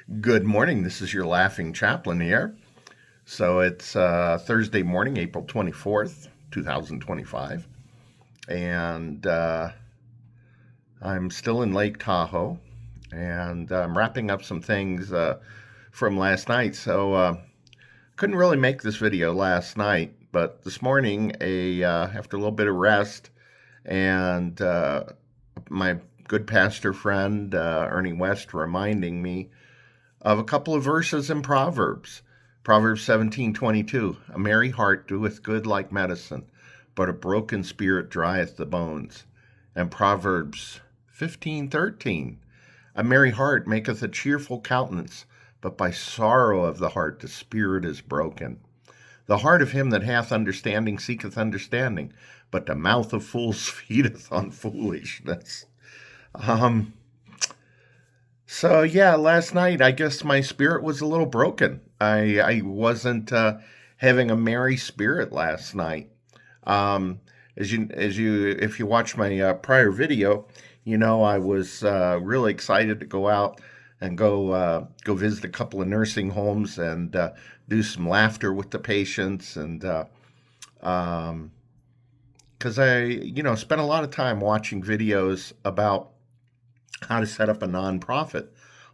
Good morning. This is your laughing chaplain here. So it's Thursday morning, April 24th, 2025. And I'm still in Lake Tahoe. And I'm wrapping up some things from last night. So couldn't really make this video last night. But this morning, after a little bit of rest, and my good pastor friend, Ernie West, reminding me of a couple of verses in Proverbs. Proverbs 17:22, a merry heart doeth good like medicine, but a broken spirit drieth the bones. And Proverbs 15:13, a merry heart maketh a cheerful countenance, but by sorrow of the heart the spirit is broken. The heart of him that hath understanding seeketh understanding, but the mouth of fools feedeth on foolishness. So yeah, last night I guess my spirit was a little broken. I wasn't having a merry spirit last night. If you watch my prior video, you know I was really excited to go out and go visit a couple of nursing homes and do some laughter with the patients, and because I spent a lot of time watching videos about how to set up a nonprofit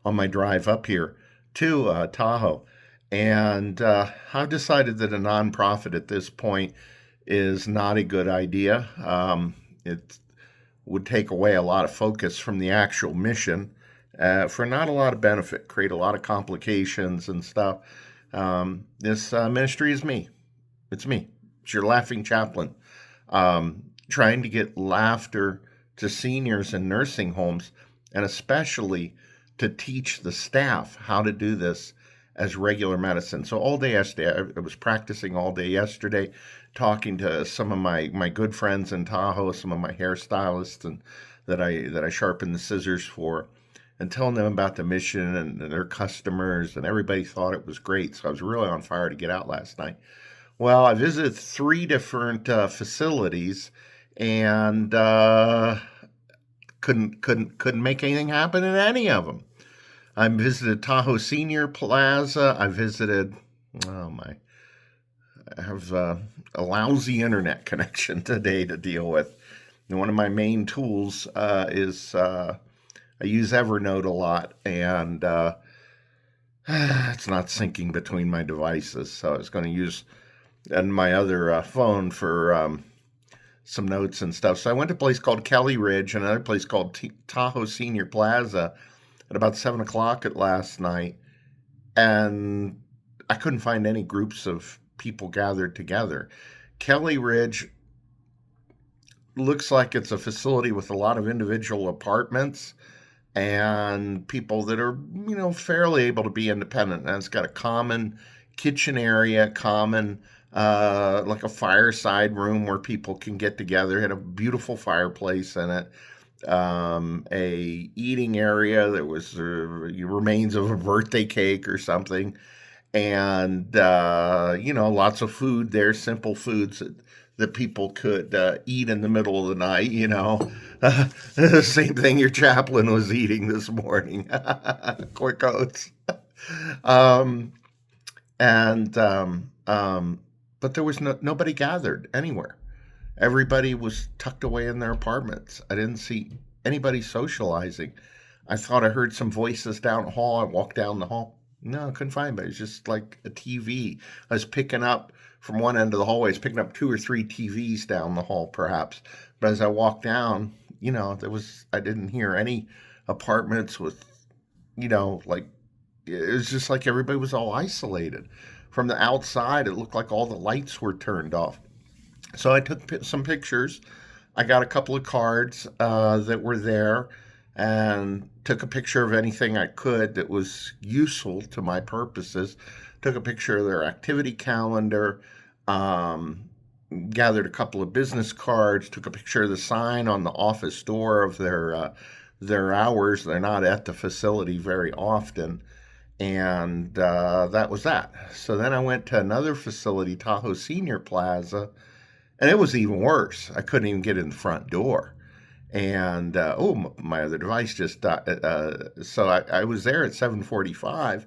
on my drive up here to Tahoe. And I've decided that a nonprofit at this point is not a good idea. It would take away a lot of focus from the actual mission for not a lot of benefit, create a lot of complications and stuff. This ministry is me. It's me. It's your laughing chaplain. Trying to get laughter to seniors in nursing homes, and especially to teach the staff how to do this as regular medicine. So all day yesterday, I was practicing all day yesterday, talking to some of my good friends in Tahoe, some of my hairstylists, and that I sharpen the scissors for, and telling them about the mission and their customers, and everybody thought it was great. So I was really on fire to get out last night. Well, I visited 3 different facilities, and couldn't make anything happen in any of them. I visited Tahoe Senior Plaza. I visited, I have a lousy internet connection today to deal with. And one of my main tools is I use Evernote a lot, and it's not syncing between my devices. So I was going to use my other phone for some notes and stuff. So I went to a place called Kelly Ridge and another place called Tahoe Senior Plaza at about 7 o'clock at last night. And I couldn't find any groups of people gathered together. Kelly Ridge looks like it's a facility with a lot of individual apartments and people that are, fairly able to be independent. And it's got a common kitchen area, common like a fireside room where people can get together. It had a beautiful fireplace in it. A eating area. There was remains of a birthday cake or something, and lots of food there. Simple foods that people could eat in the middle of the night. The same thing your chaplain was eating this morning. Quick oats. But there was nobody gathered anywhere. Everybody was tucked away in their apartments. I didn't see anybody socializing. I thought I heard some voices down the hall. I walked down the hall. No, I couldn't find anybody. It was just like a TV. I was picking up from one end of the hallway, I was picking up 2 or 3 TVs down the hall, perhaps. But as I walked down, I didn't hear any apartments with, like, it was just like everybody was all isolated. From the outside, it looked like all the lights were turned off. So I took some pictures. I got a couple of cards that were there and took a picture of anything I could that was useful to my purposes. Took a picture of their activity calendar, gathered a couple of business cards, took a picture of the sign on the office door of their hours. They're not at the facility very often. And that was that. So then I went to another facility, Tahoe Senior Plaza, and it was even worse. I couldn't even get in the front door. And my other device just died. So I was there at 7:45.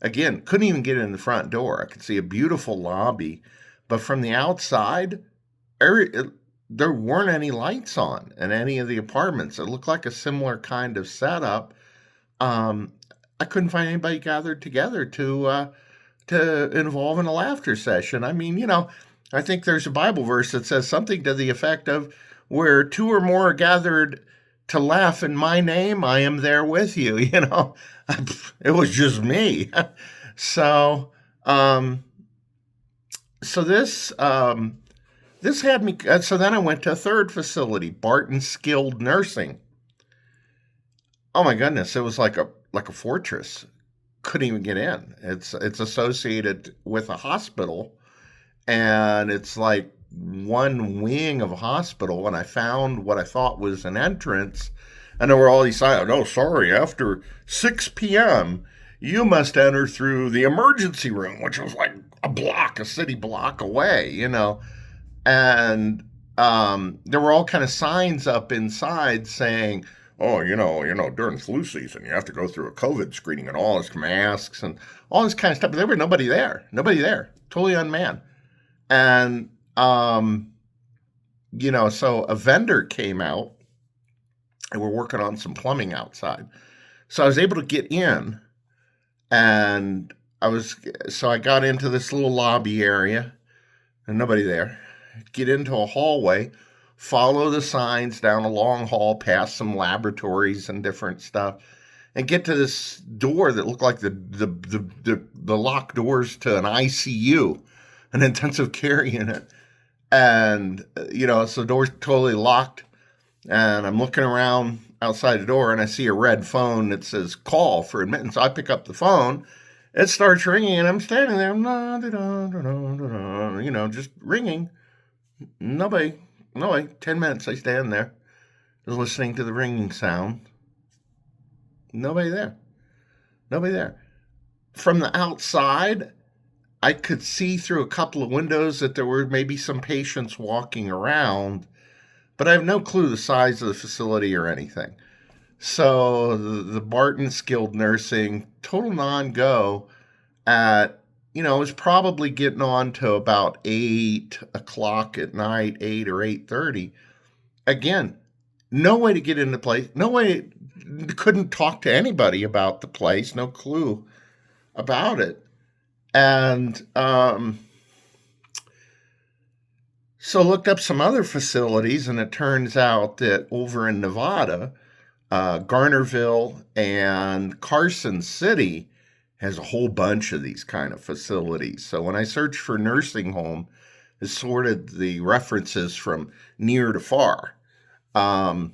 Again, couldn't even get in the front door. I could see a beautiful lobby, but from the outside, there weren't any lights on in any of the apartments. It looked like a similar kind of setup. Um, I couldn't find anybody gathered together to involve in a laughter session. I mean, I think there's a Bible verse that says something to the effect of, where two or more are gathered to laugh in my name, I am there with you. It was just me. So, um, so this had me. So then I went to a third facility, Barton Skilled Nursing. Oh my goodness, it was like a fortress. Couldn't even get in. It's associated with a hospital, and it's like one wing of a hospital. And I found what I thought was an entrance, and there were all these signs. Oh, sorry, after 6 p.m., you must enter through the emergency room, which was like a city block away. And there were all kind of signs up inside saying, "Oh, during flu season, you have to go through a COVID screening and all this masks and all this kind of stuff." But there was nobody there, totally unmanned. And so a vendor came out, and we're working on some plumbing outside. So I was able to get in, and I got into this little lobby area, and nobody there. Get into a hallway, follow the signs down a long hall, past some laboratories and different stuff, and get to this door that looked like the locked doors to an ICU, an intensive care unit. And so the door's totally locked, and I'm looking around outside the door, and I see a red phone that says call for admittance. So I pick up the phone. It starts ringing, and I'm standing there, just ringing. Nobody. 10 minutes I stand there, just listening to the ringing sound. Nobody there. From the outside, I could see through a couple of windows that there were maybe some patients walking around, but I have no clue the size of the facility or anything. So the Barton Skilled Nursing, total non-go at, it was probably getting on to about 8 o'clock at night, 8 or 8:30. Again, no way to get into the place. No way, couldn't talk to anybody about the place. No clue about it. And so looked up some other facilities, and it turns out that over in Nevada, Garnerville and Carson City has a whole bunch of these kind of facilities. So when I search for nursing home, it's sorted the references from near to far. I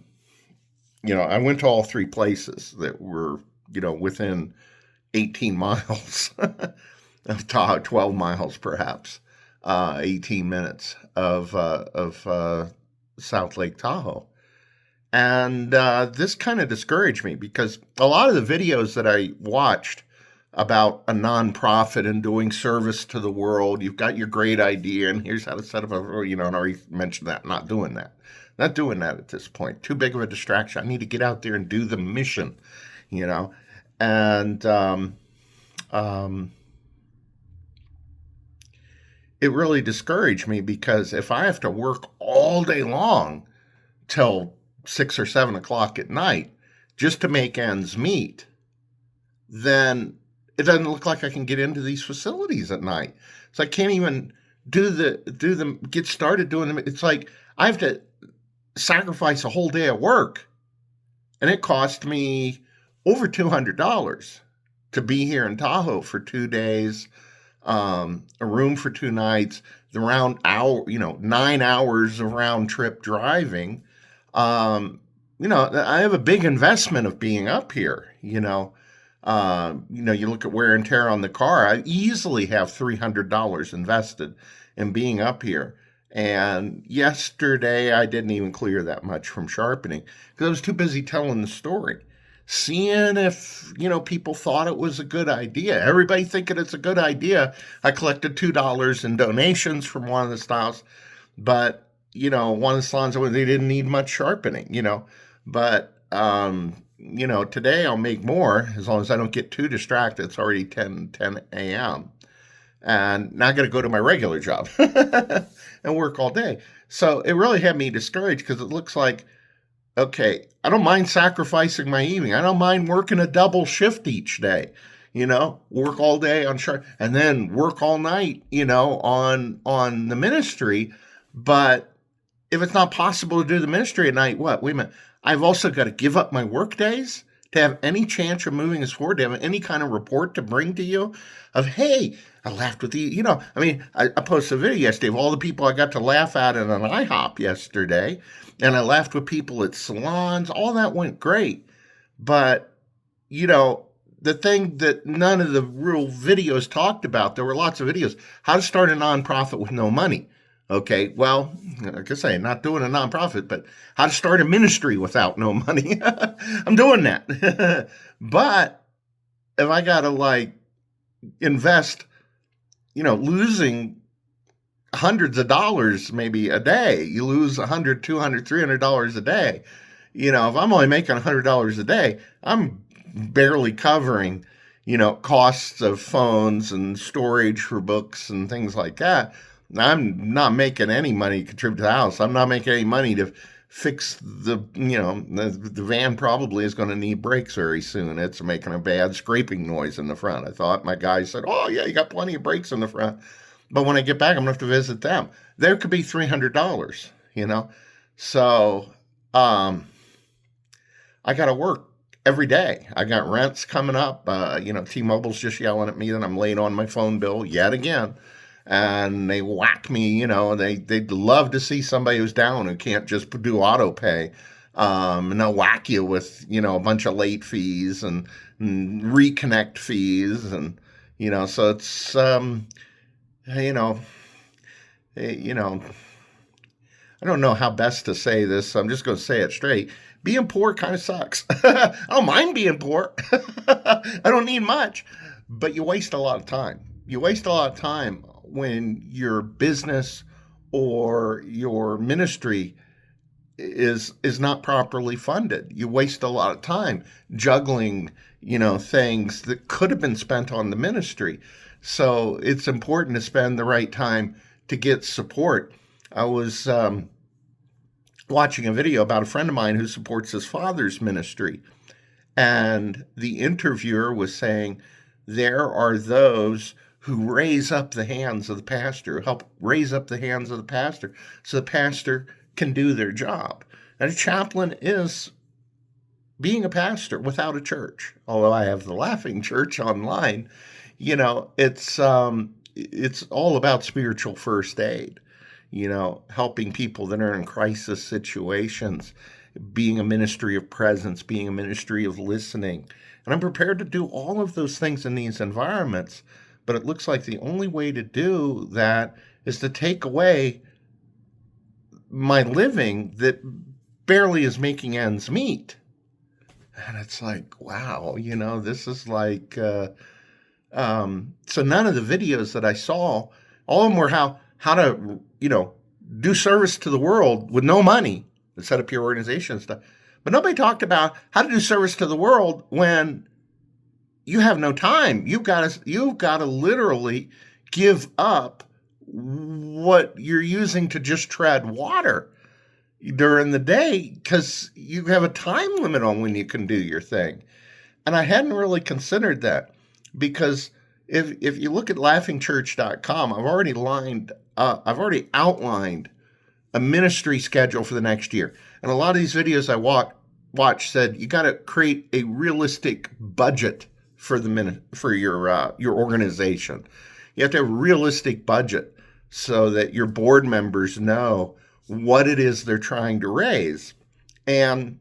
went to all three places that were, within 18 miles of Tahoe, 12 miles perhaps, 18 minutes of South Lake Tahoe. And this kind of discouraged me, because a lot of the videos that I watched about a nonprofit and doing service to the world, you've got your great idea, and here's how to set up and I already mentioned that, not doing that at this point. Too big of a distraction. I need to get out there and do the mission, and it really discouraged me, because if I have to work all day long till 6 or 7 o'clock at night just to make ends meet, then it doesn't look like I can get into these facilities at night. So I can't even get started doing them. It's like I have to sacrifice a whole day of work, and it cost me over $200 to be here in Tahoe for 2 days, a room for 2 nights, the 9 hours of round trip driving. I have a big investment of being up here. You look at wear and tear on the car. I easily have $300 invested in being up here. And yesterday, I didn't even clear that much from sharpening, because I was too busy telling the story, seeing if, people thought it was a good idea. Everybody thinking it's a good idea. I collected $2 in donations from one of the styles, but one of the salons where they didn't need much sharpening, but, today I'll make more as long as I don't get too distracted. It's already 10 a.m. and now I got to go to my regular job and work all day. So it really had me discouraged because it looks like, okay, I don't mind sacrificing my evening. I don't mind working a double shift each day, work all day on sharp and then work all night, on the ministry. But if it's not possible to do the ministry at night, what? Wait a minute. I've also got to give up my work days to have any chance of moving us forward, to have any kind of report to bring to you of, hey, I laughed with you. I posted a video yesterday of all the people I got to laugh at an IHOP yesterday, and I laughed with people at salons. All that went great. But, the thing that none of the real videos talked about, there were lots of videos, how to start a nonprofit with no money. Okay, well, like I say, not doing a nonprofit, but how to start a ministry without no money. I'm doing that. But if I got to invest, losing hundreds of dollars maybe a day, you lose $100, $200, $300 a day. If I'm only making $100 a day, I'm barely covering, costs of phones and storage for books and things like that. I'm not making any money to contribute to the house. I'm not making any money to fix the van probably is going to need brakes very soon. It's making a bad scraping noise in the front. I thought my guy said, oh, yeah, you got plenty of brakes in the front. But when I get back, I'm going to have to visit them. There could be $300, So I got to work every day. I got rents coming up. T-Mobile's just yelling at me that I'm late on my phone bill yet again. And they whack me, they'd love to see somebody who's down who can't just do auto pay. And they'll whack you with, a bunch of late fees and reconnect fees. And, so it's, I don't know how best to say this. So I'm just going to say it straight. Being poor kind of sucks. I don't mind being poor. I don't need much, but you waste a lot of time. You waste a lot of time when your business or your ministry is not properly funded. You waste a lot of time juggling, things that could have been spent on the ministry. So it's important to spend the right time to get support. I was watching a video about a friend of mine who supports his father's ministry, and the interviewer was saying there are those who raise up the hands of the pastor, help raise up the hands of the pastor so the pastor can do their job. And a chaplain is being a pastor without a church. Although I have the Laughing Church online, it's all about spiritual first aid, helping people that are in crisis situations, being a ministry of presence, being a ministry of listening. And I'm prepared to do all of those things in these environments. But it looks like the only way to do that is to take away my living that barely is making ends meet. And it's like, wow, this is like, so none of the videos that I saw, all of them were how to, do service to the world with no money and set up your organization and stuff. But nobody talked about how to do service to the world when you have no time. You've got to literally give up what you're using to just tread water during the day because you have a time limit on when you can do your thing. And I hadn't really considered that because if you look at laughingchurch.com, I've already outlined a ministry schedule for the next year. And a lot of these videos I watched said you got to create a realistic budget for your organization. You have to have a realistic budget so that your board members know what it is they're trying to raise. And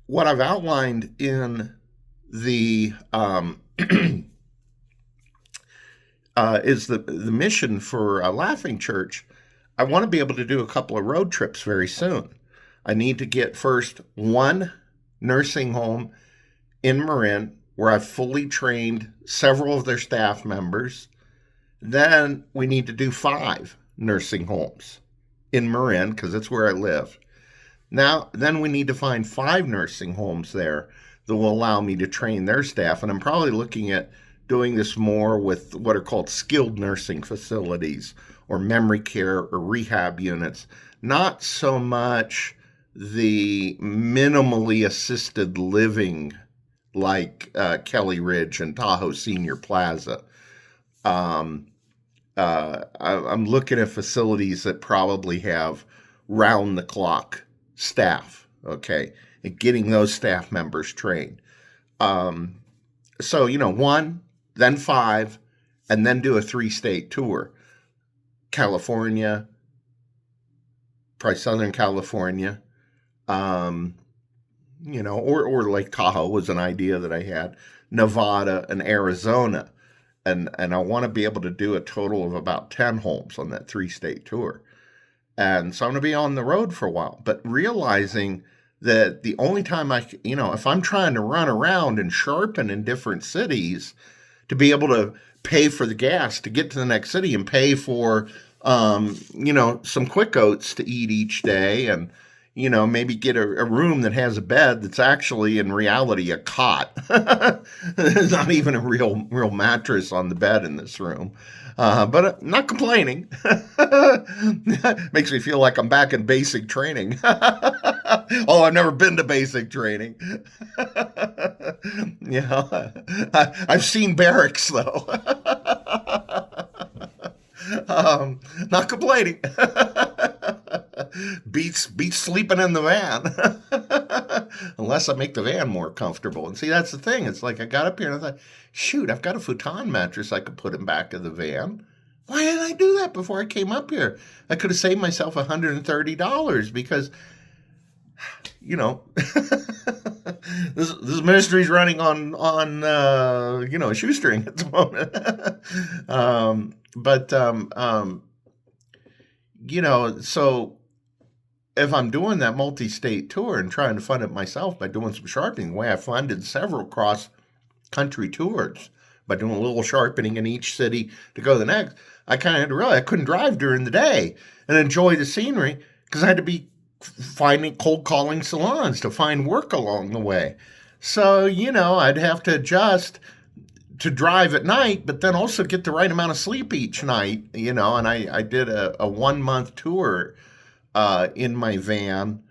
what I've outlined in the is the mission for Laughing Church. I want to be able to do a couple of road trips very soon. I need to get first one nursing home in Marin, where I've fully trained several of their staff members. Then we need to do 5 nursing homes in Marin, because that's where I live. Then we need to find 5 nursing homes there that will allow me to train their staff. And I'm probably looking at doing this more with what are called skilled nursing facilities or memory care or rehab units, not so much the minimally assisted living like Kelly Ridge and Tahoe Senior Plaza. I'm looking at facilities that probably have round the clock staff, okay, and getting those staff members trained. So, 1, then 5, and then do a 3-state tour. California, probably Southern California, or Lake Tahoe was an idea that I had, Nevada and Arizona. And I want to be able to do a total of about 10 homes on that 3-state tour. And so I'm going to be on the road for a while, but realizing that the only time if I'm trying to run around and sharpen in different cities to be able to pay for the gas to get to the next city and pay for, some quick oats to eat each day and, maybe get a room that has a bed that's actually in reality a cot. There's not even a real mattress on the bed in this room. But I'm not complaining. Makes me feel like I'm back in basic training. Oh, I've never been to basic training. I've seen barracks though. Not complaining. Beats sleeping in the van. Unless I make the van more comfortable. And see, that's the thing. It's like I got up here and I thought, shoot, I've got a futon mattress I could put in back of the van. Why didn't I do that before I came up here? I could have saved myself $130 because, this ministry's running on a shoestring at the moment. So if I'm doing that multi-state tour and trying to fund it myself by doing some sharpening, the way I funded several cross-country tours by doing a little sharpening in each city to go to the next, I kind of had to realize I couldn't drive during the day and enjoy the scenery because I had to be finding cold calling salons to find work along the way. So, I'd have to adjust to drive at night, but then also get the right amount of sleep each night, and I did a 1-month tour in my van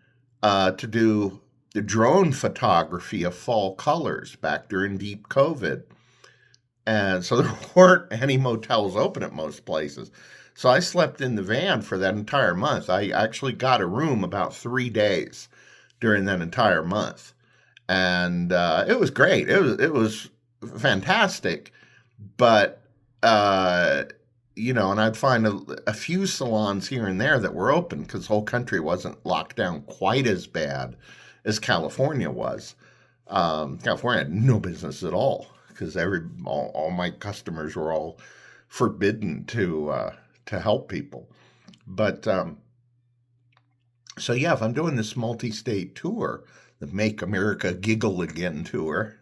to do the drone photography of fall colors back during deep COVID. And so there weren't any motels open at most places. So I slept in the van for that entire month. I actually got a room about 3 days during that entire month. And it was great. It was fantastic. But, and I'd find a few salons here and there that were open because the whole country wasn't locked down quite as bad as California was. California had no business at all because all my customers were all forbidden to help people. But so yeah, if I'm doing this multi-state tour, the Make America Giggle Again tour,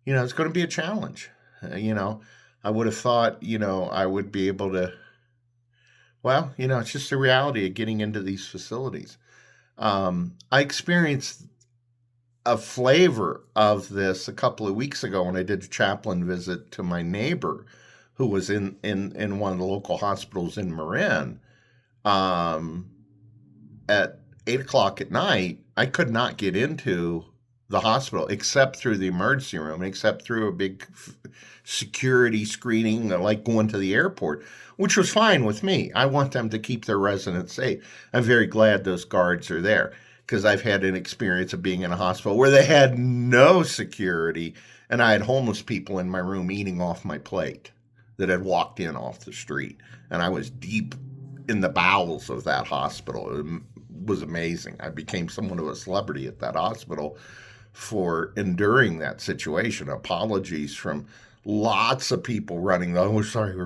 it's going to be a challenge. I would have thought, I would be able to, it's just the reality of getting into these facilities. I experienced a flavor of this a couple of weeks ago when I did a chaplain visit to my neighbor who was in one of the local hospitals in Marin. At 8:00 at night, I could not get into the hospital except through the emergency room, except through a big security screening, like going to the airport, which was fine with me. I want them to keep their residents safe. I'm very glad those guards are there because I've had an experience of being in a hospital where they had no security and I had homeless people in my room eating off my plate that had walked in off the street. And I was deep in the bowels of that hospital. It was amazing. I became somewhat of a celebrity at that hospital for enduring that situation. Apologies from lots of people running, oh, sorry,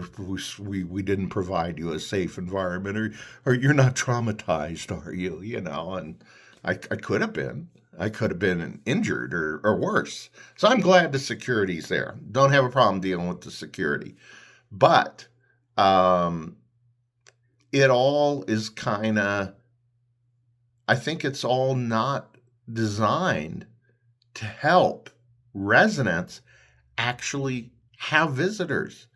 we didn't provide you a safe environment, or you're not traumatized, are you? And I could have been. I could have been injured or worse. So I'm glad the security's there. Don't have a problem dealing with the security. But um, it all is kind of, I think it's all not designed to help residents actually have visitors.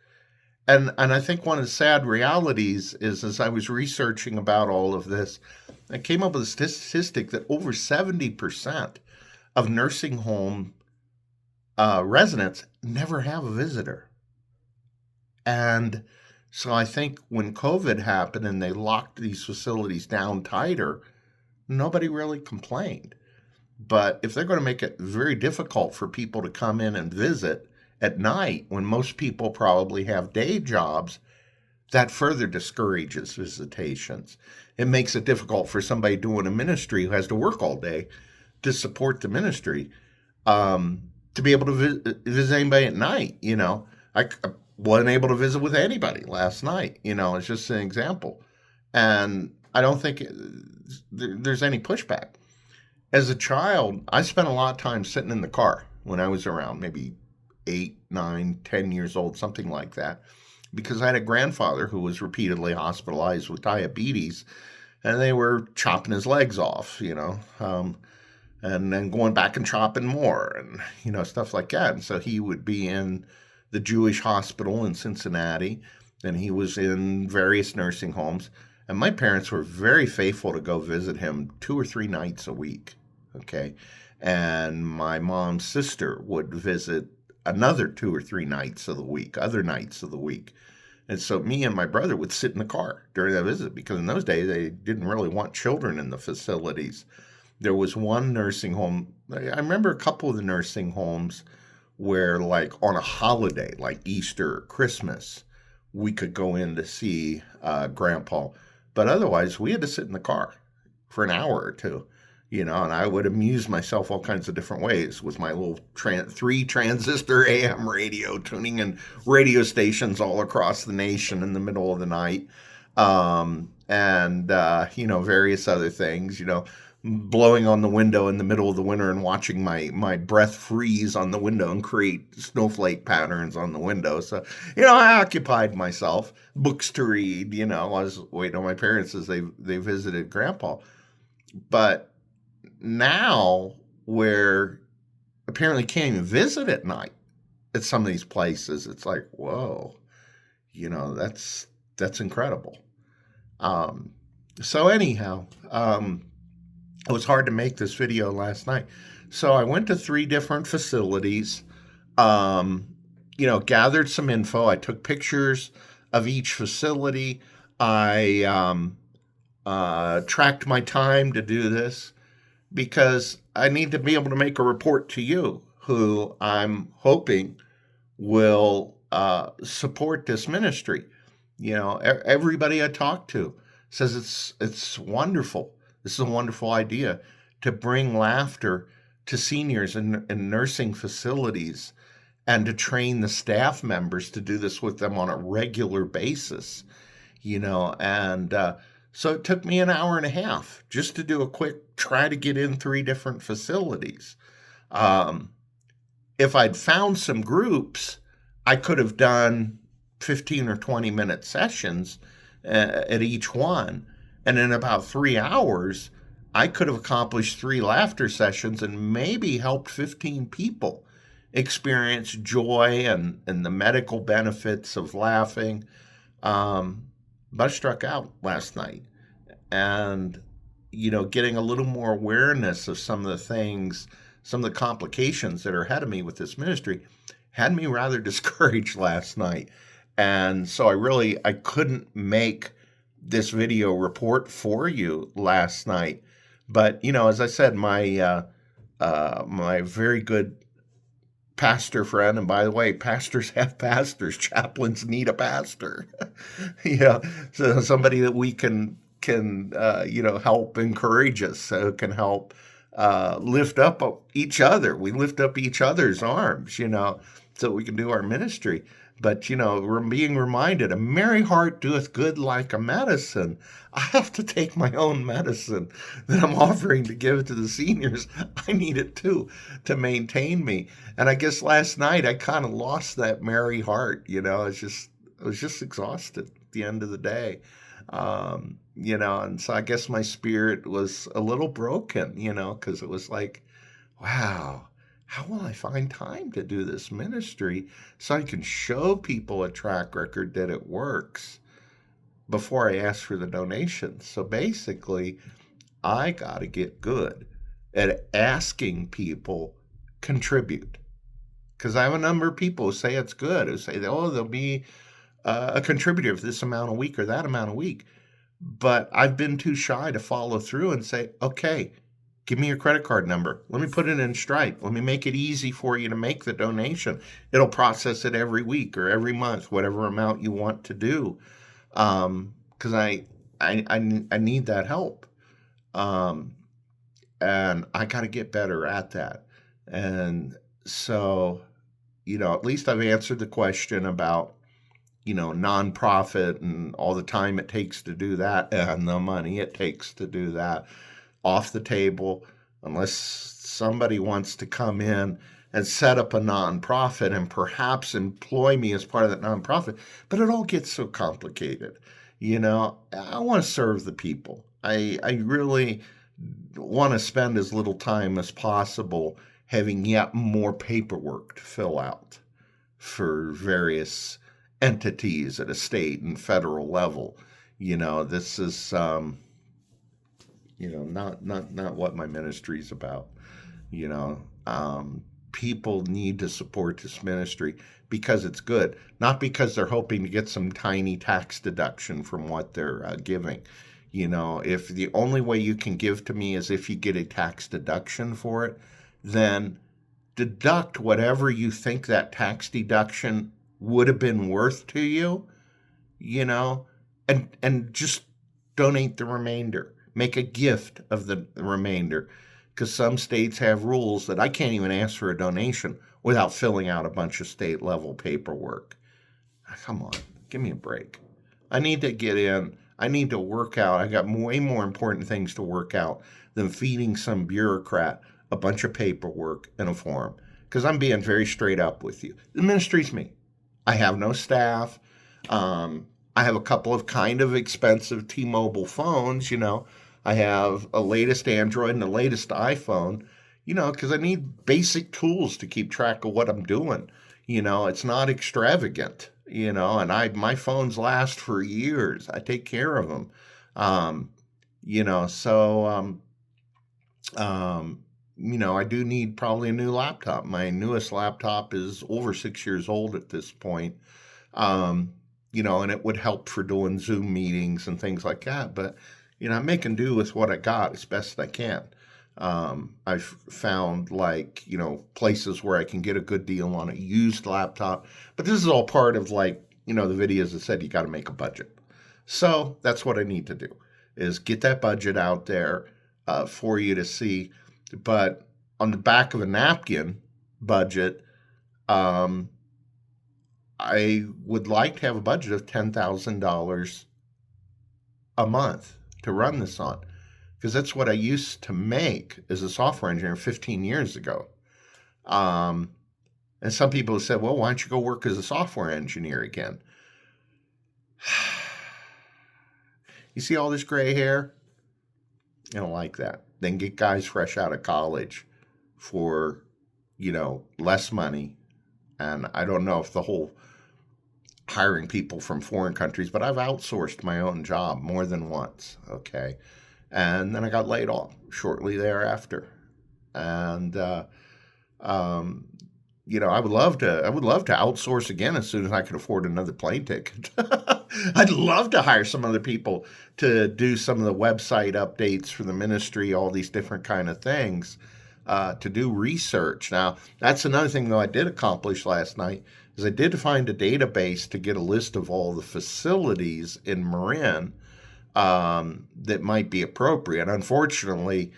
And I think one of the sad realities is, as I was researching about all of this, I came up with a statistic that over 70% of nursing home residents never have a visitor. And so I think when COVID happened and they locked these facilities down tighter, nobody really complained. But if they're going to make it very difficult for people to come in and visit at night when most people probably have day jobs, that further discourages visitations. It makes it difficult for somebody doing a ministry who has to work all day to support the ministry, to be able to visit anybody at night. I wasn't able to visit with anybody last night. It's just an example. And I don't think there's any pushback. As a child, I spent a lot of time sitting in the car when I was around maybe 8, 9, 10 years old, something like that, because I had a grandfather who was repeatedly hospitalized with diabetes, and they were chopping his legs off, and then going back and chopping more, and stuff like that. And so he would be in the Jewish hospital in Cincinnati, and he was in various nursing homes. And my parents were very faithful to go visit him 2 or 3 nights a week. Okay. And my mom's sister would visit another 2 or 3 nights of the week, other nights of the week. And so me and my brother would sit in the car during that visit, because in those days they didn't really want children in the facilities. There was one nursing home, I remember a couple of the nursing homes where, like, on a holiday like Easter or Christmas, we could go in to see Grandpa. But otherwise, we had to sit in the car for an hour or two, and I would amuse myself all kinds of different ways with my little 3 transistor AM radio, tuning in radio stations all across the nation in the middle of the night, and various other things, blowing on the window in the middle of the winter and watching my breath freeze on the window and create snowflake patterns on the window. So, I occupied myself, books to read, I was waiting on my parents as they visited Grandpa. But now, where apparently can't even visit at night at some of these places, it's like, whoa, that's incredible. So anyhow, it was hard to make this video last night. So I went to 3 different facilities, gathered some info. I took pictures of each facility. I tracked my time to do this, because I need to be able to make a report to you, who I'm hoping will support this ministry. Everybody I talk to says it's wonderful. This is a wonderful idea to bring laughter to seniors in nursing facilities, and to train the staff members to do this with them on a regular basis, and so it took me an hour and a half just to do a quick try to get in 3 different facilities. If I'd found some groups, I could have done 15 or 20-minute sessions at each one. And in about 3 hours, I could have accomplished 3 laughter sessions and maybe helped 15 people experience joy and the medical benefits of laughing. But I struck out last night, and, getting a little more awareness of some of the things, some of the complications that are ahead of me with this ministry, had me rather discouraged last night. And so I couldn't make this video report for you last night. But, as I said, my very good pastor friend, and by the way, pastors have pastors, chaplains need a pastor, so somebody that we can help encourage us, so can help lift up each other. We lift up each other's arms, so we can do our ministry. But, we're being reminded, a merry heart doeth good like a medicine. I have to take my own medicine that I'm offering to give to the seniors. I need it too to maintain me. And I guess last night I kind of lost that merry heart. I was just exhausted at the end of the day. And so I guess my spirit was a little broken, because it was like, wow, how will I find time to do this ministry so I can show people a track record that it works before I ask for the donations? So basically, I got to get good at asking people contribute. Because I have a number of people who say it's good, who say, oh, there'll be a contributor for this amount a week or that amount a week. But I've been too shy to follow through and say, okay, give me your credit card number. Let me put it in Stripe. Let me make it easy for you to make the donation. It'll process it every week or every month, whatever amount you want to do. Because I need that help. And I got to get better at that. And so, at least I've answered the question about, nonprofit and all the time it takes to do that and the money it takes to do that off the table, unless somebody wants to come in and set up a nonprofit and perhaps employ me as part of that nonprofit. But it all gets so complicated. I want to serve the people. I really want to spend as little time as possible having yet more paperwork to fill out for various entities at a state and federal level. This is not what my ministry is about. People need to support this ministry because it's good, not because they're hoping to get some tiny tax deduction from what they're giving. If the only way you can give to me is if you get a tax deduction for it, then deduct whatever you think that tax deduction would have been worth to you, and just donate the remainder. Make a gift of the remainder, because some states have rules that I can't even ask for a donation without filling out a bunch of state level paperwork. Come on, give me a break. I need to get in. I need to work out. I got way more important things to work out than feeding some bureaucrat a bunch of paperwork in a form. Because I'm being very straight up with you. The ministry's me. I have no staff. I have a couple of kind of expensive T-Mobile phones, I have a latest Android and the latest iPhone, because I need basic tools to keep track of what I'm doing. It's not extravagant, and my phones last for years. I take care of them. I do need probably a new laptop. My newest laptop is over 6 years old at this point. And it would help for doing Zoom meetings and things like that. But, I'm making do with what I got as best I can. I've found places where I can get a good deal on a used laptop. But this is all part of the videos that said you got to make a budget. So that's what I need to do, is get that budget out there for you to see. But on the back of a napkin budget, I would like to have a budget of $10,000 a month to run this on, because that's what I used to make as a software engineer 15 years ago. And some people have said, well, why don't you go work as a software engineer again? You see all this gray hair? I don't like that. Then get guys fresh out of college for, less money. And I don't know if the whole hiring people from foreign countries, but I've outsourced my own job more than once. Okay. And then I got laid off shortly thereafter. And, I would love to outsource again as soon as I could afford another plane ticket. I'd love to hire some other people to do some of the website updates for the ministry, all these different kind of things, to do research. Now, that's another thing, though, I did accomplish last night, is I did find a database to get a list of all the facilities in Marin that might be appropriate. Unfortunately,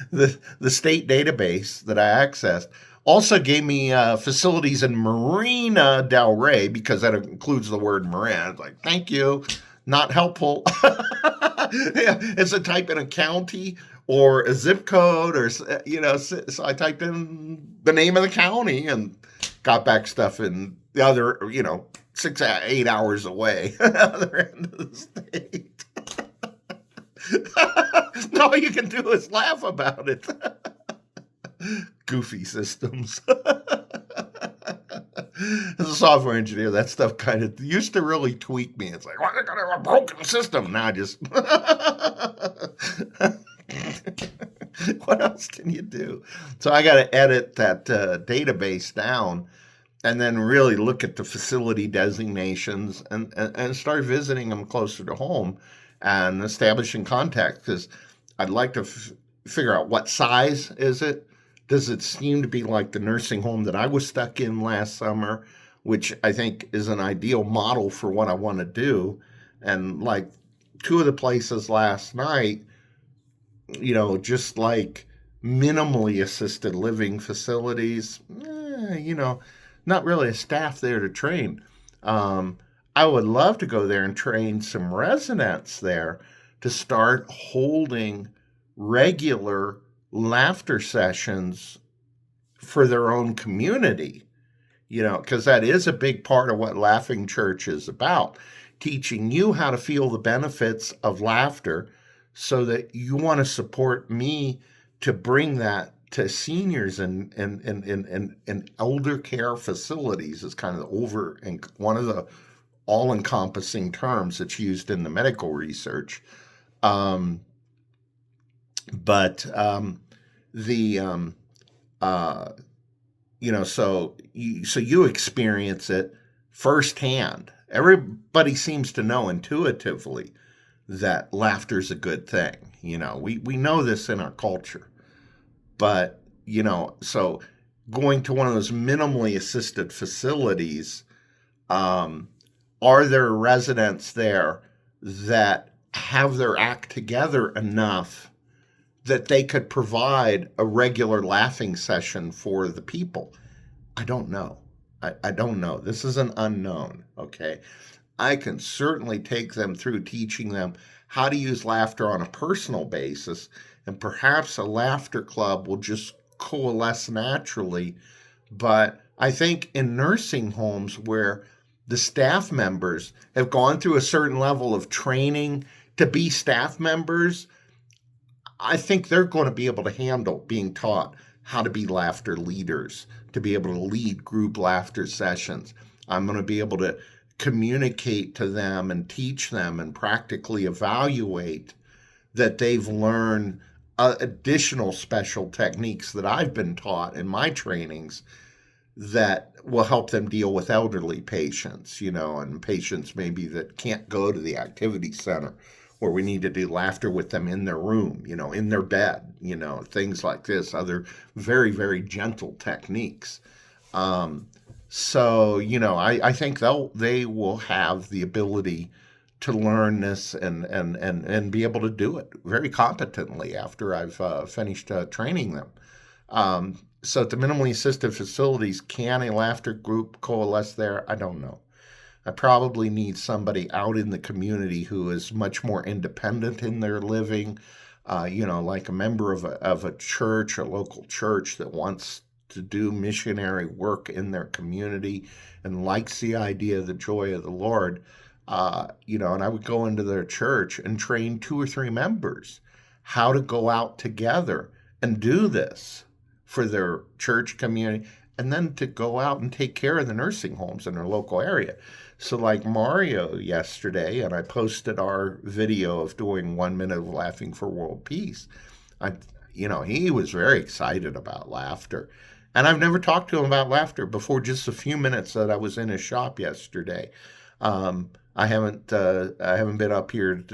the state database that I accessed Also gave me facilities in Marina Del Rey because that includes the word Marin. It's like, thank you, not helpful. Yeah, it's a type in a county or a zip code, or so I typed in the name of the county and got back stuff in the other, 6 8 hours away, other end of the state. All you can do is laugh about it. Goofy systems. As a software engineer, that stuff kind of used to really tweak me. It's like, why they gotta have a broken system? Now just what else can you do? So I got to edit that database down and then really look at the facility designations and start visiting them closer to home and establishing contact, because I'd like to figure out what size is it. Does it seem to be like the nursing home that I was stuck in last summer, which I think is an ideal model for what I want to do? And like two of the places last night, just like minimally assisted living facilities, not really a staff there to train. I would love to go there and train some residents there to start holding regular laughter sessions for their own community, because that is a big part of what Laughing Church is about, teaching you how to feel the benefits of laughter so that you want to support me to bring that to seniors and elder care facilities is kind of and one of the all-encompassing terms that's used in the medical research. But so you experience it firsthand. Everybody seems to know intuitively that laughter's a good thing. We know this in our culture, but so going to one of those minimally assisted facilities, are there residents there that have their act together enough that they could provide a regular laughing session for the people? I don't know. I don't know. This is an unknown, okay? I can certainly take them through teaching them how to use laughter on a personal basis, and perhaps a laughter club will just coalesce naturally. But I think in nursing homes where the staff members have gone through a certain level of training to be staff members, I think they're going to be able to handle being taught how to be laughter leaders, to be able to lead group laughter sessions. I'm going to be able to communicate to them and teach them and practically evaluate that they've learned additional special techniques that I've been taught in my trainings that will help them deal with elderly patients, and patients maybe that can't go to the activity center, where we need to do laughter with them in their room, in their bed, things like this, other very, very gentle techniques. I think they will have the ability to learn this and be able to do it very competently after I've finished training them. So at the minimally assisted facilities, can a laughter group coalesce there? I don't know. I probably need somebody out in the community who is much more independent in their living, like a member of a church, a local church that wants to do missionary work in their community and likes the idea of the joy of the Lord. And I would go into their church and train 2 or 3 members how to go out together and do this for their church community, and then to go out and take care of the nursing homes in their local area. So like Mario yesterday, and I posted our video of doing 1 minute of laughing for world peace. He was very excited about laughter. And I've never talked to him about laughter before, just a few minutes that I was in his shop yesterday. I haven't been up here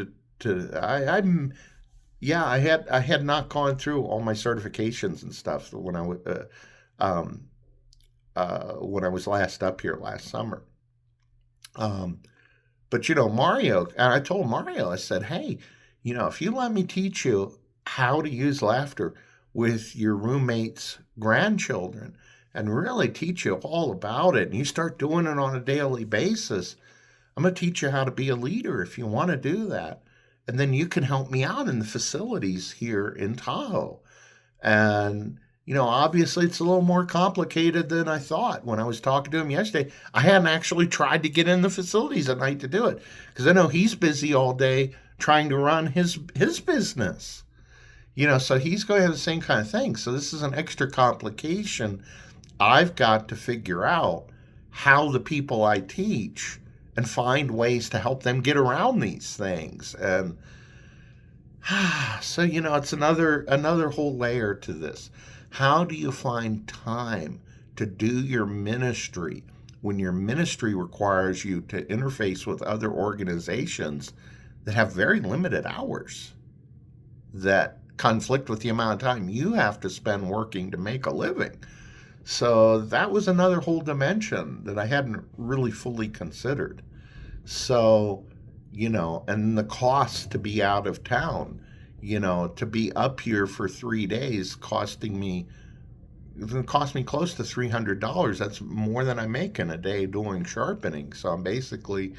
I had not gone through all my certifications and stuff when I was last up here last summer. But Mario, and I told Mario, I said, hey, if you let me teach you how to use laughter with your roommate's grandchildren, and really teach you all about it, and you start doing it on a daily basis, I'm going to teach you how to be a leader if you want to do that. And then you can help me out in the facilities here in Tahoe. And, obviously it's a little more complicated than I thought. When I was talking to him yesterday, I hadn't actually tried to get in the facilities at night to do it because I know he's busy all day trying to run his business. So he's going to have the same kind of thing. So this is an extra complication. I've got to figure out how the people I teach and find ways to help them get around these things. And so, it's another whole layer to this. How do you find time to do your ministry when your ministry requires you to interface with other organizations that have very limited hours, that conflict with the amount of time you have to spend working to make a living? So that was another whole dimension that I hadn't really fully considered. So, and the cost to be out of town, to be up here for 3 days, it's going to cost me close to $300. That's more than I make in a day doing sharpening. So I'm basically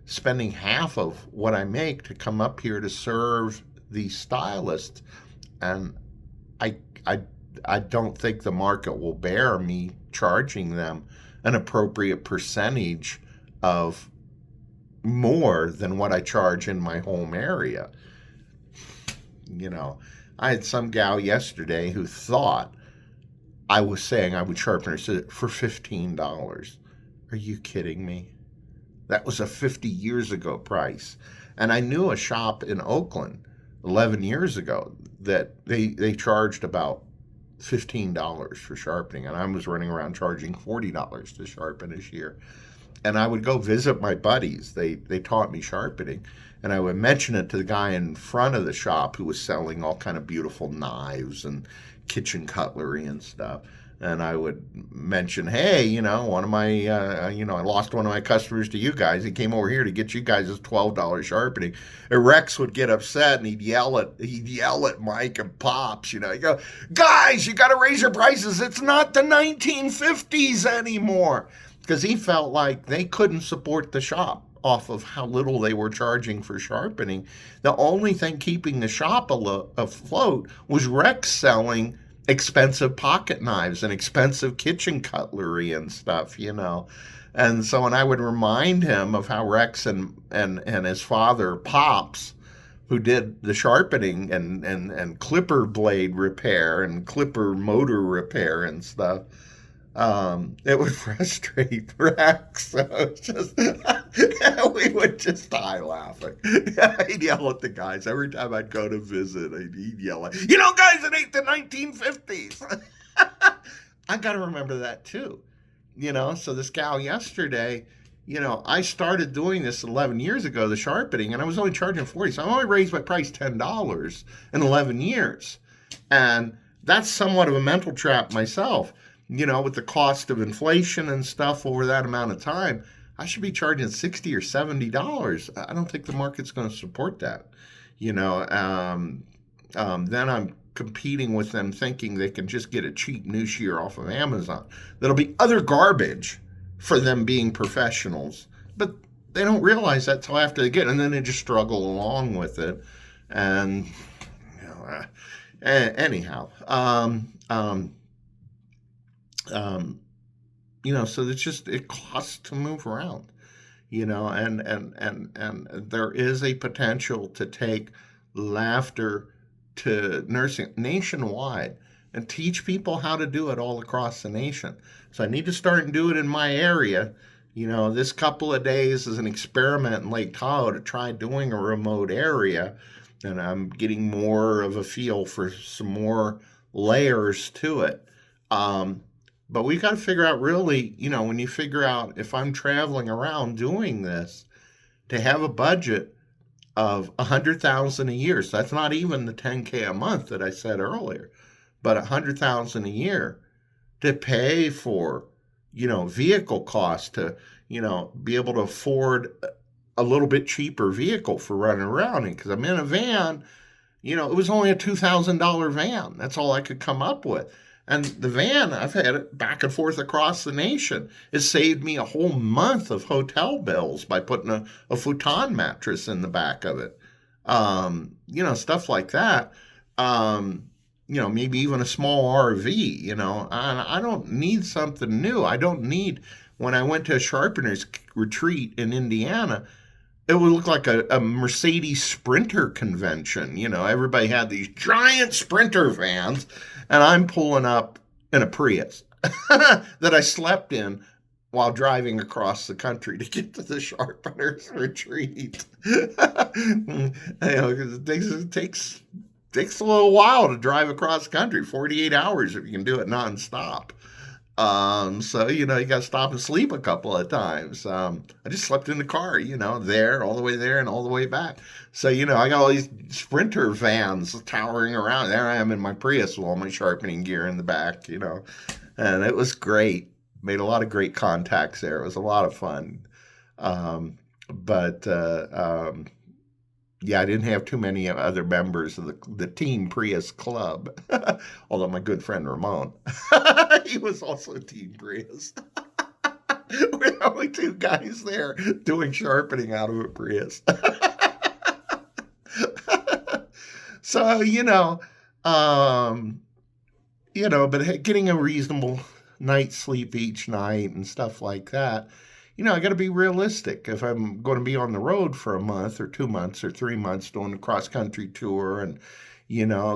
spending half of what I make to come up here to serve these stylists. And I don't think the market will bear me charging them an appropriate percentage of more than what I charge in my home area. I had some gal yesterday who thought I was saying I would sharpen her for $15. Are you kidding me? That was a 50 years ago price. And I knew a shop in Oakland 11 years ago that they charged about $15 for sharpening, and I was running around charging $40 to sharpen a shear. And I would go visit my buddies. They taught me sharpening, and I would mention it to the guy in front of the shop who was selling all kind of beautiful knives and kitchen cutlery and stuff. And I would mention, hey, one of my, I lost one of my customers to you guys. He came over here to get you guys his $12 sharpening. And Rex would get upset and he'd yell at Mike and Pops. He'd go, guys, you got to raise your prices. It's not the 1950s anymore. Because he felt like they couldn't support the shop off of how little they were charging for sharpening. The only thing keeping the shop afloat was Rex selling expensive pocket knives and expensive kitchen cutlery and stuff, And so when I would remind him of how Rex and his father, Pops, who did the sharpening and clipper blade repair and clipper motor repair and stuff, it would frustrate Rex. So it's just we would just die laughing. He'd yell at the guys every time I'd go to visit. He'd yell at, guys, it ain't the 1950s. I got to remember that too. So this gal yesterday, I started doing this 11 years ago, the sharpening, and I was only charging $40. So I only raised my price $10 in 11 years. And that's somewhat of a mental trap myself. With the cost of inflation and stuff over that amount of time, I should be charging $60 or $70. I don't think the market's going to support that. Then I'm competing with them thinking they can just get a cheap new shear off of Amazon. That'll be utter garbage for them being professionals. But they don't realize that till after they get it, and then they just struggle along with it. And, anyhow, so it's just, it costs to move around, and there is a potential to take laughter to nursing nationwide and teach people how to do it all across the nation. So I need to start and do it in my area. This couple of days is an experiment in Lake Tahoe to try doing a remote area, and I'm getting more of a feel for some more layers to it. But we got to figure out really, when you figure out if I'm traveling around doing this, to have a budget of $100,000 a year. So that's not even the $10K a month that I said earlier, but $100,000 a year to pay for, vehicle costs, to, be able to afford a little bit cheaper vehicle for running around in. Because I'm in a van, it was only a $2,000 van. That's all I could come up with. And the van, I've had it back and forth across the nation. It saved me a whole month of hotel bills by putting a futon mattress in the back of it. Stuff like that. Maybe even a small RV, I don't need something new. I don't need, when I went to a sharpener's retreat in Indiana, it would look like a Mercedes Sprinter convention. Everybody had these giant Sprinter vans, and I'm pulling up in a Prius that I slept in while driving across the country to get to the sharpener's retreat. It takes a little while to drive across the country, 48 hours if you can do it nonstop. So, you got to stop and sleep a couple of times. I just slept in the car, there, all the way there and all the way back. So, I got all these Sprinter vans towering around. There I am in my Prius with all my sharpening gear in the back, and it was great. Made a lot of great contacts there. It was a lot of fun. Yeah, I didn't have too many other members of the Team Prius Club, although my good friend Ramon, he was also Team Prius. We're the only two guys there doing sharpening out of a Prius. So, but getting a reasonable night's sleep each night and stuff like that, I got to be realistic. If I'm going to be on the road for a month or 2 months or 3 months doing a cross-country tour and,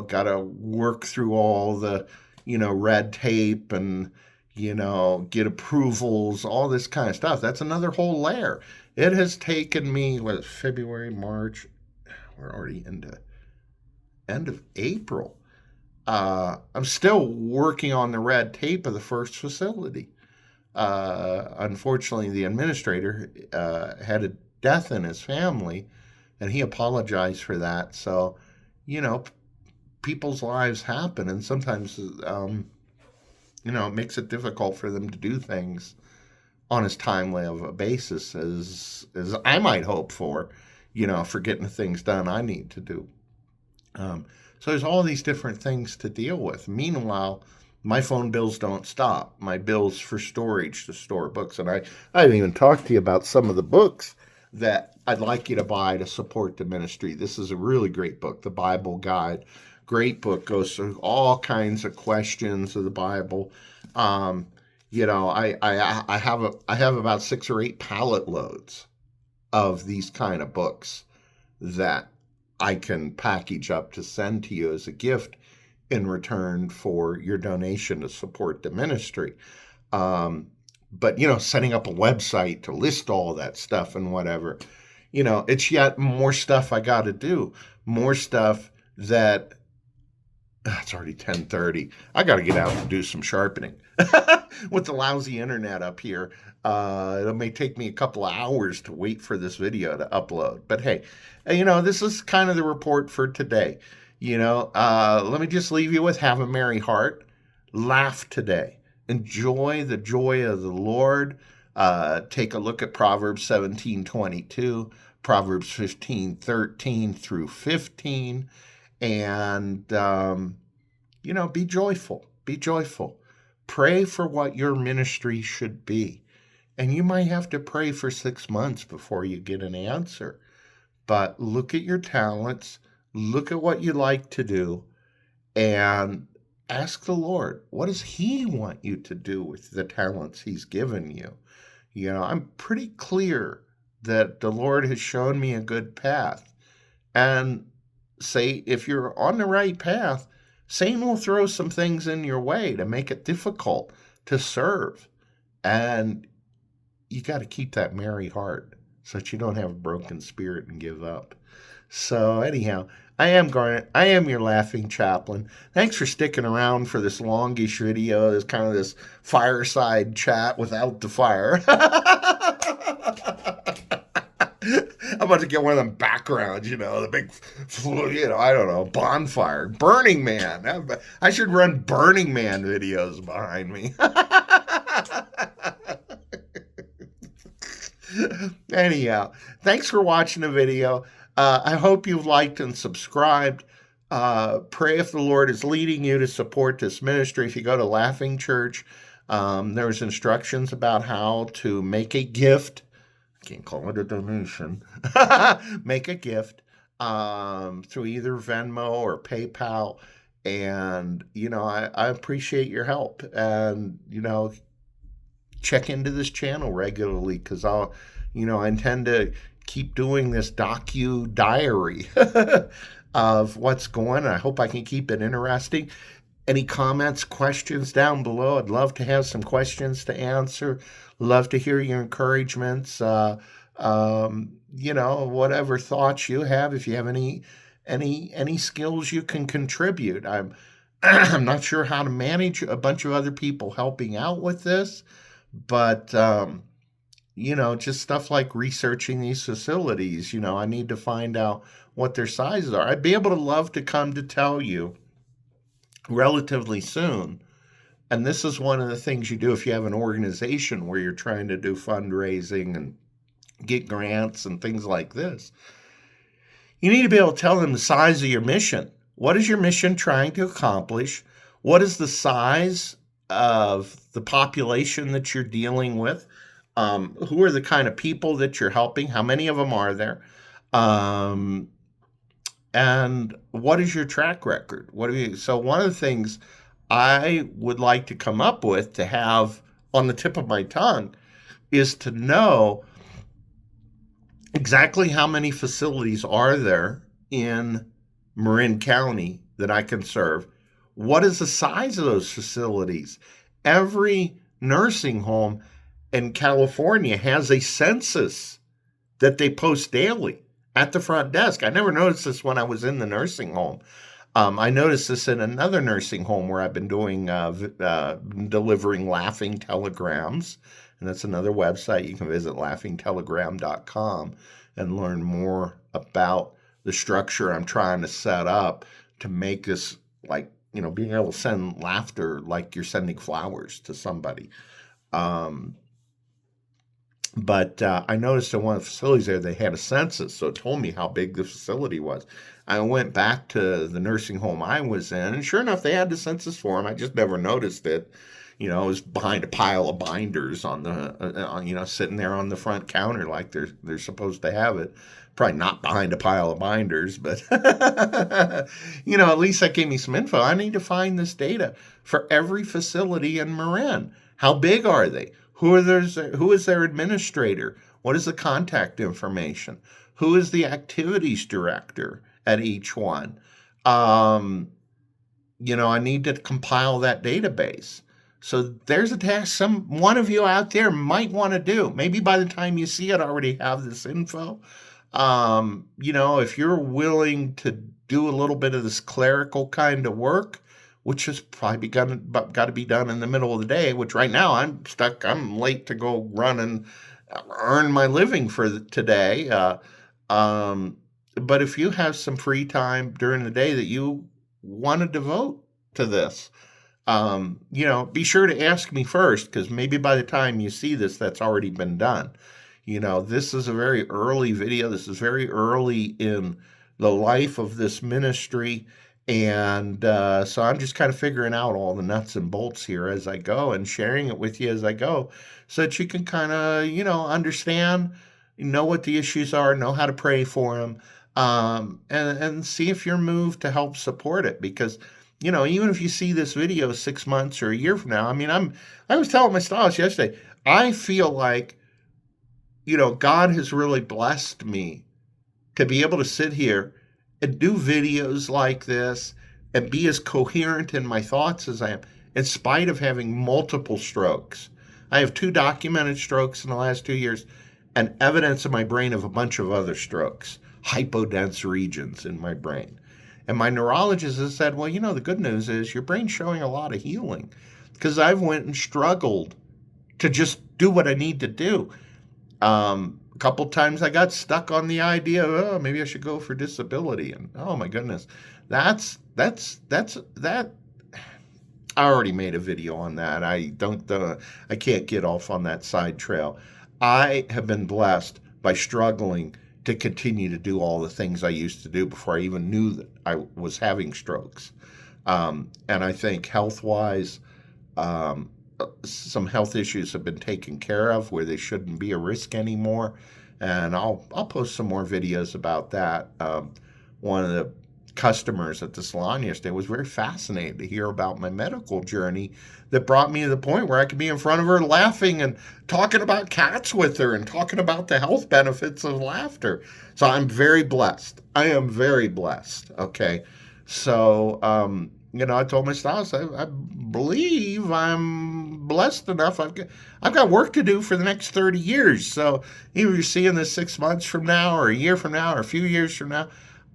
got to work through all the, red tape and, get approvals, all this kind of stuff. That's another whole layer. It has taken me, February, March, we're already into end of April. I'm still working on the red tape of the first facility. Unfortunately, the administrator had a death in his family, and he apologized for that. So, people's lives happen, and sometimes, it makes it difficult for them to do things on as timely of a basis as I might hope for, for getting the things done I need to do. So there's all these different things to deal with. Meanwhile, my phone bills don't stop. My bills for storage to store books. And I haven't even talked to you about some of the books that I'd like you to buy to support the ministry. This is a really great book, The Bible Guide. Great book, goes through all kinds of questions of the Bible. I have about 6 or 8 pallet loads of these kind of books that I can package up to send to you as a gift in return for your donation to support the ministry. But, setting up a website to list all that stuff and whatever, it's yet more stuff I got to do. More stuff that, it's already 10:30. I got to get out and do some sharpening. With the lousy internet up here, it may take me a couple of hours to wait for this video to upload. But hey, this is kind of the report for today. Let me just leave you with have a merry heart. Laugh today. Enjoy the joy of the Lord. Take a look at Proverbs 17:22, Proverbs 15:13 through 15. And, be joyful. Be joyful. Pray for what your ministry should be. And you might have to pray for 6 months before you get an answer. But look at your talents. Look at what you like to do. And ask the Lord, what does He want you to do with the talents He's given you? I'm pretty clear that the Lord has shown me a good path. And say, if you're on the right path, Satan will throw some things in your way to make it difficult to serve. And you got to keep that merry heart so that you don't have a broken spirit and give up. So anyhow, I am your laughing chaplain. Thanks for sticking around for this longish video. This kind of this fireside chat without the fire. I'm about to get one of them backgrounds, the big, I don't know, bonfire. Burning Man. I should run Burning Man videos behind me. Anyhow, thanks for watching the video. I hope you've liked and subscribed. Pray if the Lord is leading you to support this ministry. If you go to Laughing Church, there's instructions about how to make a gift. I can't call it a donation. Make a gift through either Venmo or PayPal. And, I appreciate your help. And, check into this channel regularly because I intend to keep doing this diary of what's going on. I hope I can keep it interesting. Any comments, questions down below? I'd love to have some questions to answer. Love to hear your encouragements. Whatever thoughts you have. If you have any skills you can contribute. I'm I'm not sure how to manage a bunch of other people helping out with this, but just stuff like researching these facilities. I need to find out what their sizes are. I'd be able to love to come to tell you relatively soon. And this is one of the things you do if you have an organization where you're trying to do fundraising and get grants and things like this. You need to be able to tell them the size of your mission. What is your mission trying to accomplish? What is the size of the population that you're dealing with? Who are the kind of people that you're helping? How many of them are there? And what is your track record? So one of the things I would like to come up with to have on the tip of my tongue is to know exactly how many facilities are there in Marin County that I can serve. What is the size of those facilities? Every nursing home in California has a census that they post daily at the front desk. I never noticed this when I was in the nursing home. I noticed this in another nursing home where I've been doing delivering laughing telegrams. And that's another website. You can visit laughingtelegram.com and learn more about the structure I'm trying to set up to make this like, being able to send laughter like you're sending flowers to somebody. But I noticed in one of the facilities there, they had a census, so it told me how big the facility was. I went back to the nursing home I was in, and sure enough, they had the census form. I just never noticed it. It was behind a pile of binders on the, sitting there on the front counter like they're supposed to have it. Probably not behind a pile of binders, but, at least that gave me some info. I need to find this data for every facility in Marin. How big are they? Who is their administrator? What is the contact information? Who is the activities director at each one? I need to compile that database. So there's a task one of you out there might want to do. Maybe by the time you see it, I already have this info. If you're willing to do a little bit of this clerical kind of work, which is probably got to be done in the middle of the day, which right now I'm late to go run and earn my living for today. But if you have some free time during the day that you want to devote to this, be sure to ask me first, because maybe by the time you see this, that's already been done. This is a very early video. This is very early in the life of this ministry. And so I'm just kind of figuring out all the nuts and bolts here as I go and sharing it with you as I go so that you can kind of, understand, know what the issues are, know how to pray for them, and see if you're moved to help support it. Because, even if you see this video 6 months or a year from now, I was telling my spouse yesterday, I feel like, God has really blessed me to be able to sit here and do videos like this and be as coherent in my thoughts as I am, in spite of having multiple strokes. I have 2 documented strokes in the last 2 years and evidence in my brain of a bunch of other strokes, hypodense regions in my brain. And my neurologist has said, well, the good news is your brain's showing a lot of healing, because I've went and struggled to just do what I need to do. A couple times I got stuck on the idea of, maybe I should go for disability. And oh my goodness, that. I already made a video on that. I can't get off on that side trail. I have been blessed by struggling to continue to do all the things I used to do before I even knew that I was having strokes. And I think health-wise, some health issues have been taken care of where they shouldn't be a risk anymore. And I'll post some more videos about that. One of the customers at the salon yesterday was very fascinated to hear about my medical journey that brought me to the point where I could be in front of her laughing and talking about cats with her and talking about the health benefits of laughter. So I'm very blessed. I am very blessed. Okay. So, I told my spouse, I believe I'm blessed enough. I've got work to do for the next 30 years. So either you're seeing this 6 months from now or a year from now or a few years from now,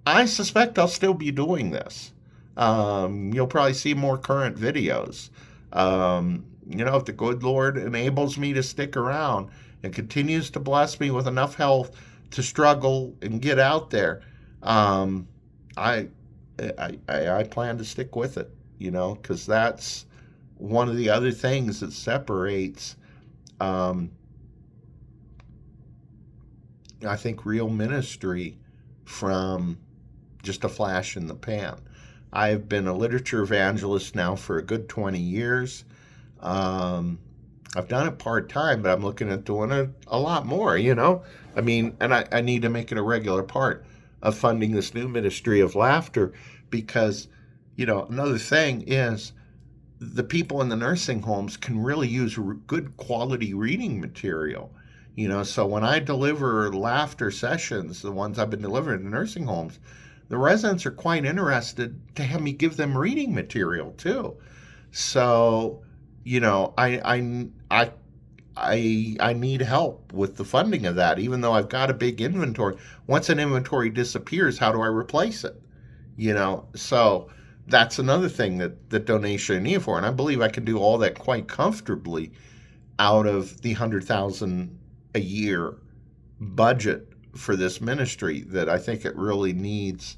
I suspect I'll still be doing this. You'll probably see more current videos. If the good Lord enables me to stick around and continues to bless me with enough health to struggle and get out there, I plan to stick with it, because that's one of the other things that separates, I think, real ministry from just a flash in the pan. I've been a literature evangelist now for a good 20 years. I've done it part-time, but I'm looking at doing it a lot more, and I need to make it a regular part of funding this new ministry of laughter because, another thing is the people in the nursing homes can really use good quality reading material. So when I deliver laughter sessions, the ones I've been delivering in nursing homes, the residents are quite interested to have me give them reading material too. So, I need help with the funding of that, even though I've got a big inventory. Once an inventory disappears, how do I replace it? So that's another thing that donation I need for. And I believe I can do all that quite comfortably out of the $100,000 a year budget for this ministry that I think it really needs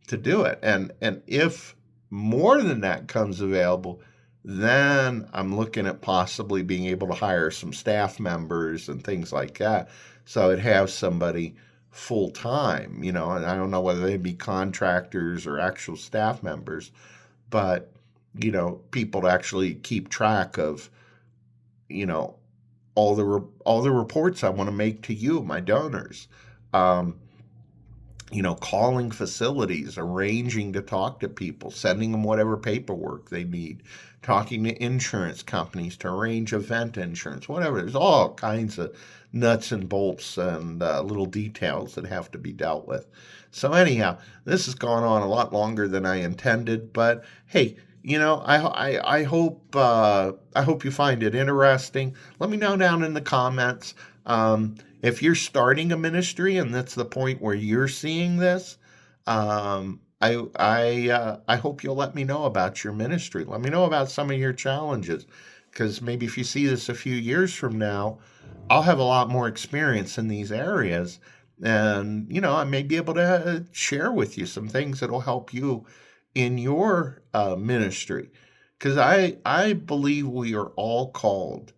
to do it. And if more than that comes available, then I'm looking at possibly being able to hire some staff members and things like that. So I'd have somebody full time, and I don't know whether they'd be contractors or actual staff members, but, people to actually keep track of, all the reports I want to make to you, my donors. Calling facilities, arranging to talk to people, sending them whatever paperwork they need, talking to insurance companies to arrange event insurance, whatever. There's all kinds of nuts and bolts and little details that have to be dealt with. So anyhow, this has gone on a lot longer than I intended, but hey, I hope you find it interesting. Let me know down in the comments. If you're starting a ministry and that's the point where you're seeing this, I hope you'll let me know about your ministry. Let me know about some of your challenges, because maybe if you see this a few years from now, I'll have a lot more experience in these areas, and I may be able to share with you some things that'll help you in your ministry, because I believe we are all called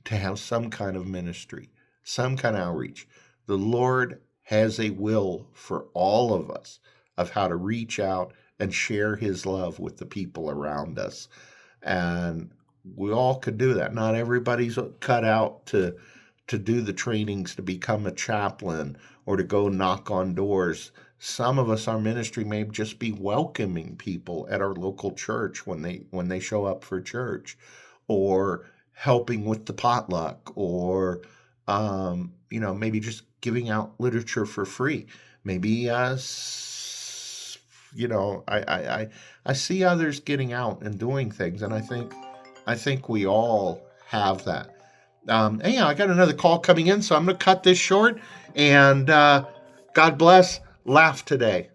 to have some kind of ministry, some kind of outreach. The Lord has a will for all of us of how to reach out and share his love with the people around us. And we all could do that. Not everybody's cut out to do the trainings to become a chaplain or to go knock on doors. Some of us, our ministry may just be welcoming people at our local church when they show up for church, or helping with the potluck, or maybe just giving out literature for free. Maybe I see others getting out and doing things, and I think we all have that. Anyhow, I got another call coming in, so I'm going to cut this short. And God bless. Laugh today.